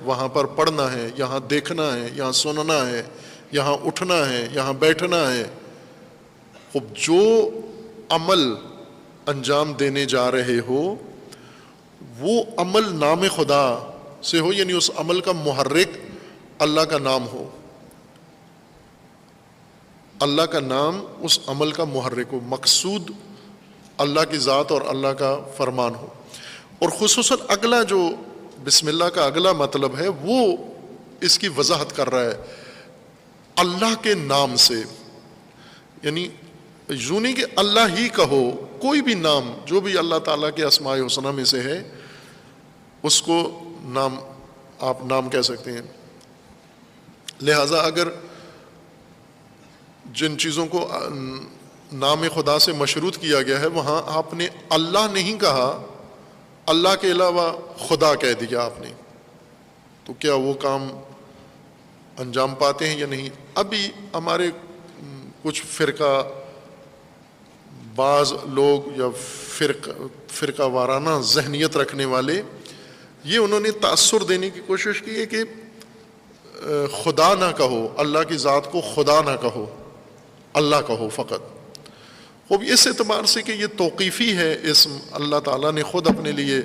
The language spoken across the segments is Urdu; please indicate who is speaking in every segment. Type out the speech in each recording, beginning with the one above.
Speaker 1: وہاں پر پڑھنا ہے، یہاں دیکھنا ہے، یہاں سننا ہے، یہاں اٹھنا ہے، یہاں بیٹھنا ہے. خب جو عمل انجام دینے جا رہے ہو وہ عمل نام خدا سے ہو، یعنی اس عمل کا محرک اللہ کا نام ہو، اللہ کا نام اس عمل کا محرک ہو، مقصود اللہ کی ذات اور اللہ کا فرمان ہو. اور خصوصاً اگلا جو بسم اللہ کا اگلا مطلب ہے وہ اس کی وضاحت کر رہا ہے، اللہ کے نام سے، یعنی یوں نہیں کہ اللہ ہی کہو، کوئی بھی نام جو بھی اللہ تعالیٰ کے اسماء حسنہ میں سے ہے اس کو نام آپ نام کہہ سکتے ہیں. لہذا اگر جن چیزوں کو نام خدا سے مشروط کیا گیا ہے وہاں آپ نے اللہ نہیں کہا، اللہ کے علاوہ خدا کہہ دیا آپ نے، تو کیا وہ کام انجام پاتے ہیں یا نہیں؟ ابھی ہمارے کچھ بعض لوگ یا فرقہ وارانہ ذہنیت رکھنے والے، یہ انہوں نے تأثر دینے کی کوشش کی ہے کہ خدا نہ کہو، اللہ کی ذات کو خدا نہ کہو، اللہ کہو فقط. خوب اس اعتبار سے کہ یہ توقیفی ہے اسم، اللہ تعالیٰ نے خود اپنے لیے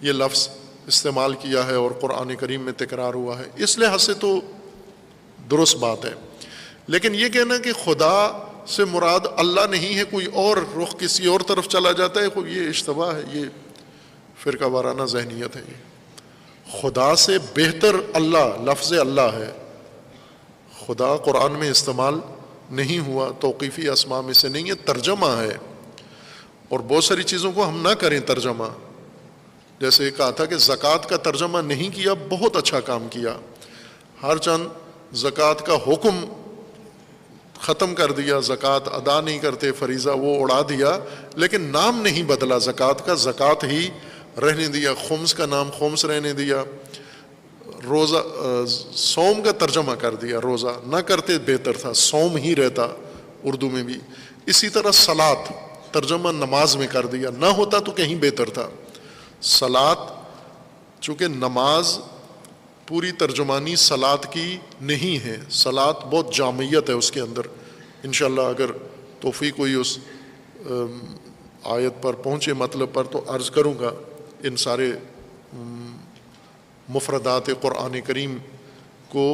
Speaker 1: یہ لفظ استعمال کیا ہے اور قرآن کریم میں تکرار ہوا ہے، اس لحاظ سے تو درست بات ہے. لیکن یہ کہنا کہ خدا سے مراد اللہ نہیں ہے، کوئی اور رخ کسی اور طرف چلا جاتا ہے، خوب یہ اشتباہ ہے، یہ فرقہ وارانہ ذہنیت ہے. یہ خدا سے بہتر اللہ، لفظ اللہ ہے، خدا قرآن میں استعمال نہیں ہوا، توقیفی اسماء میں سے نہیں ہے، ترجمہ ہے. اور بہت ساری چیزوں کو ہم نہ کریں ترجمہ، جیسے کہا تھا کہ زکوٰۃ کا ترجمہ نہیں کیا، بہت اچھا کام کیا، ہر چند زکوٰۃ کا حکم ختم کر دیا، زکوٰۃ ادا نہیں کرتے، فریضہ وہ اڑا دیا، لیکن نام نہیں بدلا زکوٰۃ کا، زکوٰۃ ہی رہنے دیا، خمس کا نام خمس رہنے دیا، روزہ صوم کا ترجمہ کر دیا، روزہ نہ کرتے بہتر تھا، صوم ہی رہتا اردو میں بھی. اسی طرح صلاۃ ترجمہ نماز میں کر دیا، نہ ہوتا تو کہیں بہتر تھا. صلاۃ چونکہ نماز پوری ترجمانی صلاۃ کی نہیں ہے، صلاۃ بہت جامعیت ہے اس کے اندر. انشاءاللہ اگر توفیق ہوئی اس آیت پر پہنچے مطلب پر تو عرض کروں گا ان سارے مفردات قرآن کریم کو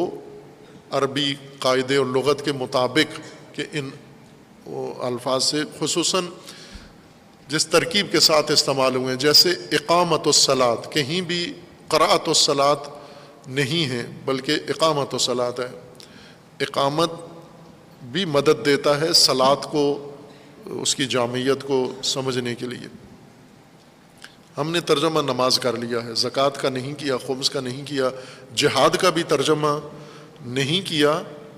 Speaker 1: عربی قاعدے اور لغت کے مطابق کہ ان الفاظ سے خصوصاً جس ترکیب کے ساتھ استعمال ہوئے ہیں، جیسے اقامت الصلاۃ، کہیں بھی قراءت الصلاۃ نہیں ہے بلکہ اقامت الصلاۃ ہے. اقامت بھی مدد دیتا ہے صلاۃ کو، اس کی جامعیت کو سمجھنے کے لیے. ہم نے ترجمہ نماز کر لیا ہے، زکوٰۃ کا نہیں کیا، خمس کا نہیں کیا، جہاد کا بھی ترجمہ نہیں کیا،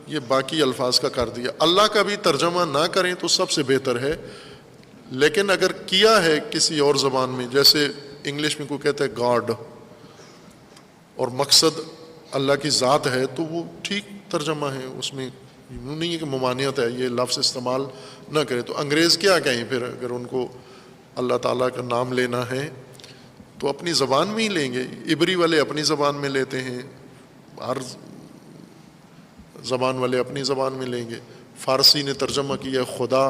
Speaker 1: یہ باقی الفاظ کا کر دیا. اللہ کا بھی ترجمہ نہ کریں تو سب سے بہتر ہے، لیکن اگر کیا ہے کسی اور زبان میں، جیسے انگلش میں کوئی کہتا ہے گاڈ اور مقصد اللہ کی ذات ہے، تو وہ ٹھیک ترجمہ ہے، اس میں نہیں ہے کہ ممانعت ہے یہ لفظ استعمال نہ کرے. تو انگریز کیا کہیں پھر، اگر ان کو اللہ تعالیٰ کا نام لینا ہے تو اپنی زبان میں ہی لیں گے. عبری والے اپنی زبان میں لیتے ہیں، ہر زبان والے اپنی زبان میں لیں گے. فارسی نے ترجمہ کیا خدا،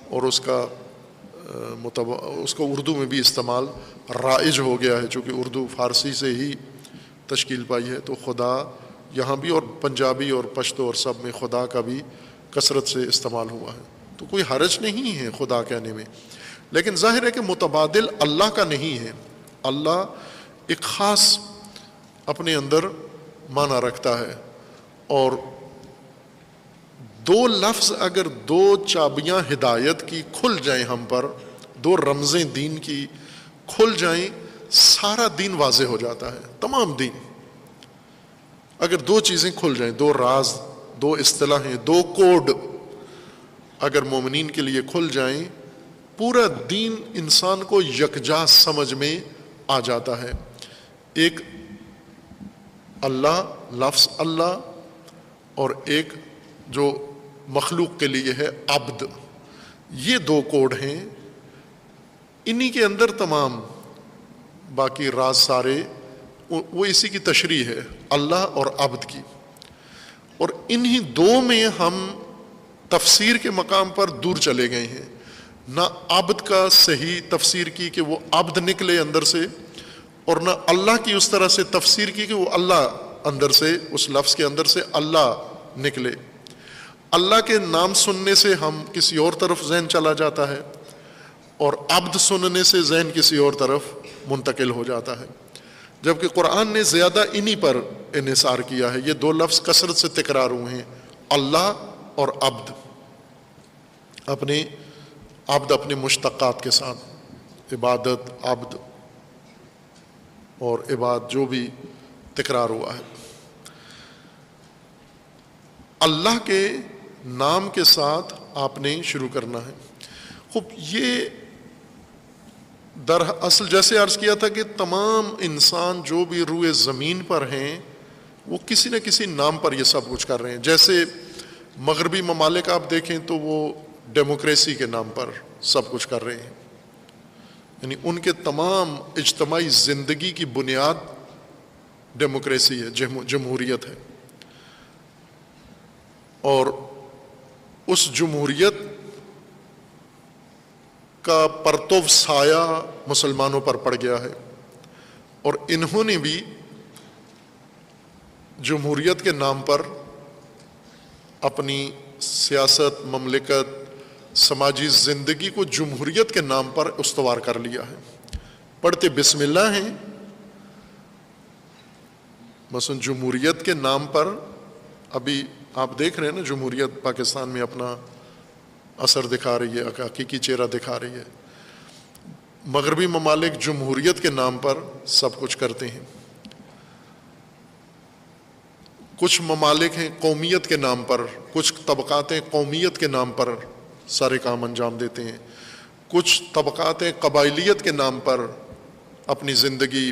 Speaker 1: اور اس کا اردو میں بھی استعمال رائج ہو گیا ہے، چونکہ اردو فارسی سے ہی تشکیل پائی ہے. تو خدا یہاں بھی اور پنجابی اور پشتو اور سب میں خدا کا بھی کثرت سے استعمال ہوا ہے، تو کوئی حرج نہیں ہے خدا کہنے میں. لیکن ظاہر ہے کہ متبادل اللہ کا نہیں ہے. اللہ ایک خاص اپنے اندر معنی رکھتا ہے، اور دو لفظ اگر دو چابیاں ہدایت کی کھل جائیں ہم پر، دو رمزیں دین کی کھل جائیں، سارا دین واضح ہو جاتا ہے. تمام دین اگر دو چیزیں کھل جائیں، دو راز، دو اصطلاحیں، دو کوڈ اگر مومنین کے لیے کھل جائیں، پورا دین انسان کو یکجا سمجھ میں آ جاتا ہے. ایک اللہ، لفظ اللہ، اور ایک جو مخلوق کے لیے ہے عبد، یہ دو کوڈ ہیں. انہی کے اندر تمام باقی راز سارے وہ اسی کی تشریح ہے، اللہ اور عبد کی. اور انہی دو میں ہم تفسیر کے مقام پر دور چلے گئے ہیں. نہ عبد کا صحیح تفسیر کی کہ وہ عبد نکلے اندر سے، اور نہ اللہ کی اس طرح سے تفسیر کی کہ وہ اللہ اندر سے، اس لفظ کے اندر سے اللہ نکلے. اللہ کے نام سننے سے ہم کسی اور طرف ذہن چلا جاتا ہے، اور عبد سننے سے ذہن کسی اور طرف منتقل ہو جاتا ہے. جبکہ قرآن نے زیادہ انہی پر انحصار کیا ہے. یہ دو لفظ کثرت سے تکرار ہوئے ہیں، اللہ اور عبد، اپنے مشتقات کے ساتھ، عبادت، عبد اور عباد جو بھی تکرار ہوا ہے. اللہ کے نام کے ساتھ آپ نے شروع کرنا ہے. خوب، یہ دراصل جیسے عرض کیا تھا کہ تمام انسان جو بھی روئے زمین پر ہیں وہ کسی نہ کسی نام پر یہ سب کچھ کر رہے ہیں. جیسے مغربی ممالک آپ دیکھیں تو وہ ڈیموکریسی کے نام پر سب کچھ کر رہے ہیں، یعنی ان کے تمام اجتماعی زندگی کی بنیاد ڈیموکریسی ہے، جمہوریت ہے. اور اس جمہوریت کا پرتو سایہ مسلمانوں پر پڑ گیا ہے، اور انہوں نے بھی جمہوریت کے نام پر اپنی سیاست، مملکت، سماجی زندگی کو جمہوریت کے نام پر استوار کر لیا ہے. پڑھتے بسم اللہ ہیں، مثلا جمہوریت کے نام پر. ابھی آپ دیکھ رہے ہیں نا، جمہوریت پاکستان میں اپنا اثر دکھا رہی ہے، حقیقی چہرہ دکھا رہی ہے. مغربی ممالک جمہوریت کے نام پر سب کچھ کرتے ہیں. کچھ ممالک ہیں قومیت کے نام پر، کچھ طبقات قومیت کے نام پر سارے کام انجام دیتے ہیں. کچھ طبقات قبائلیت کے نام پر اپنی زندگی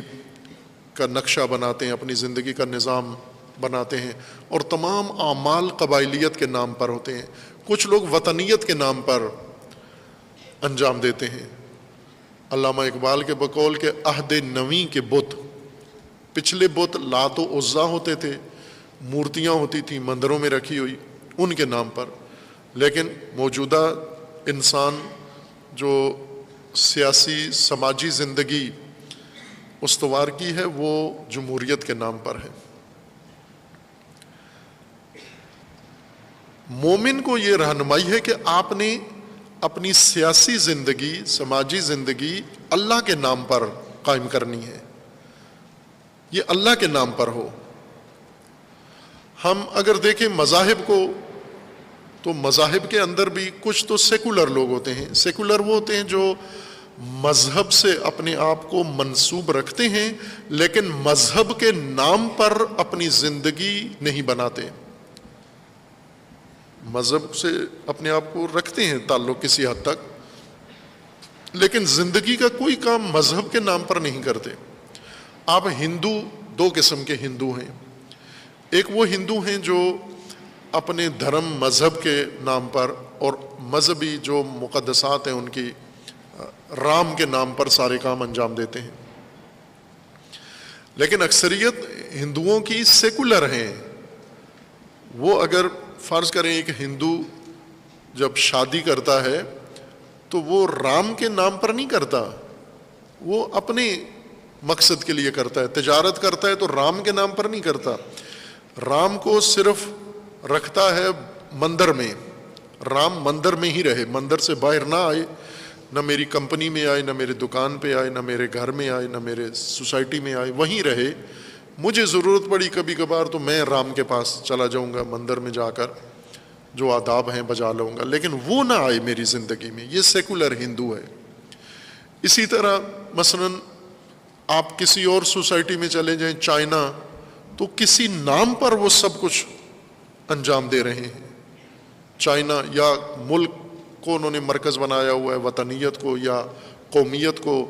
Speaker 1: کا نقشہ بناتے ہیں، اپنی زندگی کا نظام بناتے ہیں، اور تمام اعمال قبائلیت کے نام پر ہوتے ہیں. کچھ لوگ وطنیت کے نام پر انجام دیتے ہیں. علامہ اقبال کے بقول کے عہد نویں کے بت، پچھلے بت لات و عزا ہوتے تھے، مورتیاں ہوتی تھیں مندروں میں رکھی ہوئی ان کے نام پر. لیکن موجودہ انسان جو سیاسی سماجی زندگی استوار کی ہے وہ جمہوریت کے نام پر ہے. مومن کو یہ رہنمائی ہے کہ آپ نے اپنی سیاسی زندگی، سماجی زندگی اللہ کے نام پر قائم کرنی ہے، یہ اللہ کے نام پر ہو. ہم اگر دیکھیں مذاہب کو تو مذاہب کے اندر بھی کچھ تو سیکولر لوگ ہوتے ہیں. سیکولر وہ ہوتے ہیں جو مذہب سے اپنے آپ کو منسوب رکھتے ہیں لیکن مذہب کے نام پر اپنی زندگی نہیں بناتے. مذہب سے اپنے آپ کو رکھتے ہیں تعلق کسی حد تک، لیکن زندگی کا کوئی کام مذہب کے نام پر نہیں کرتے. آپ ہندو، دو قسم کے ہندو ہیں. ایک وہ ہندو ہیں جو اپنے دھرم مذہب کے نام پر اور مذہبی جو مقدسات ہیں ان کی رام کے نام پر سارے کام انجام دیتے ہیں. لیکن اکثریت ہندوؤں کی سیکولر ہیں. وہ اگر فرض کریں ایک ہندو جب شادی کرتا ہے تو وہ رام کے نام پر نہیں کرتا، وہ اپنے مقصد کے لیے کرتا ہے. تجارت کرتا ہے تو رام کے نام پر نہیں کرتا. رام کو صرف رکھتا ہے مندر میں. رام مندر میں ہی رہے، مندر سے باہر نہ آئے، نہ میری کمپنی میں آئے، نہ میرے دکان پہ آئے، نہ میرے گھر میں آئے، نہ میرے سوسائٹی میں آئے، وہیں رہے. مجھے ضرورت پڑی کبھی کبھار تو میں رام کے پاس چلا جاؤں گا، مندر میں جا کر جو آداب ہیں بجا لوں گا، لیکن وہ نہ آئے میری زندگی میں. یہ سیکولر ہندو ہے. اسی طرح مثلا آپ کسی اور سوسائٹی میں چلے جائیں، چائنا، تو کسی نام پر وہ سب کچھ انجام دے رہے ہیں. چائنا یا ملک کو انہوں نے مرکز بنایا ہوا ہے، وطنیت کو یا قومیت کو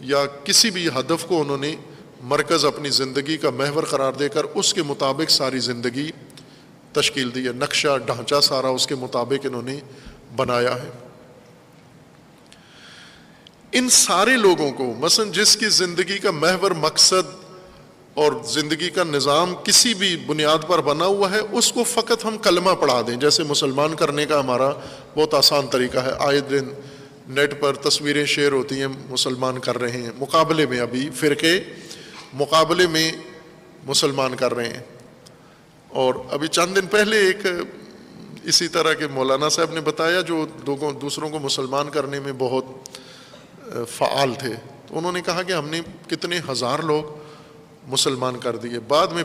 Speaker 1: یا کسی بھی ہدف کو انہوں نے مرکز اپنی زندگی کا محور قرار دے کر اس کے مطابق ساری زندگی تشکیل دی ہے. نقشہ ڈھانچہ سارا اس کے مطابق انہوں نے بنایا ہے. ان سارے لوگوں کو مثلا جس کی زندگی کا محور مقصد اور زندگی کا نظام کسی بھی بنیاد پر بنا ہوا ہے، اس کو فقط ہم کلمہ پڑھا دیں. جیسے مسلمان کرنے کا ہمارا بہت آسان طریقہ ہے، آئے دن نیٹ پر تصویریں شیئر ہوتی ہیں مسلمان کر رہے ہیں، مقابلے میں ابھی فرقے مقابلے میں مسلمان کر رہے ہیں. اور ابھی چند دن پہلے ایک اسی طرح کے مولانا صاحب نے بتایا جو دوسروں کو مسلمان کرنے میں بہت فعال تھے. تو انہوں نے کہا کہ ہم نے کتنے ہزار لوگ مسلمان کر دیے. بعد میں